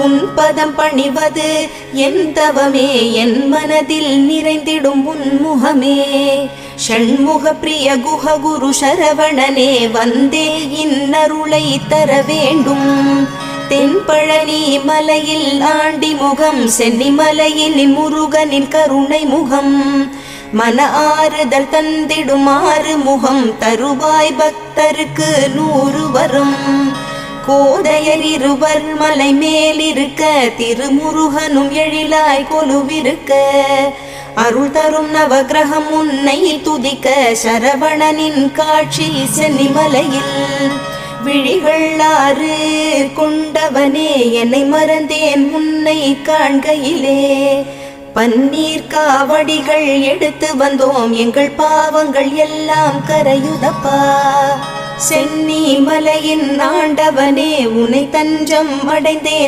உன் பதம் பணிவது என் தவமே, என் மனதில் நிறைந்திடும் உன்முகமே. ஷண்முக பிரிய குஹ குரு சரவணனே, வந்தே இன்னருளை தர வேண்டும். தென்பழனி மலையில் ஆண்டி முகம், சென்னிமலையில் முருகனின் கருணை முகம். மன ஆறுதல் தந்திடும் ஆறு முகம், தருவாய் பக்தருக்கு 100 வரும். கோதையர் இருவர் மலை மேலிருக்க, திருமுருகனும் எழிலாய் கொலுவிருக்க. அருள் தரும் நவகிரகம் உன்னை துதிக்க, சரவணனின் காட்சி சென்னிமலையில். விழிகள் 6 கொண்டவனே, என்னை மறந்தேன் உன்னை காண்கையிலே. பன்னீர் காவடிகள் எடுத்து வந்தோம், எங்கள் பாவங்கள் எல்லாம் கரையுதப்பா. சென்னி மலையின் ஆண்டவனே, உன்னை தஞ்சம் அடைந்தேன்.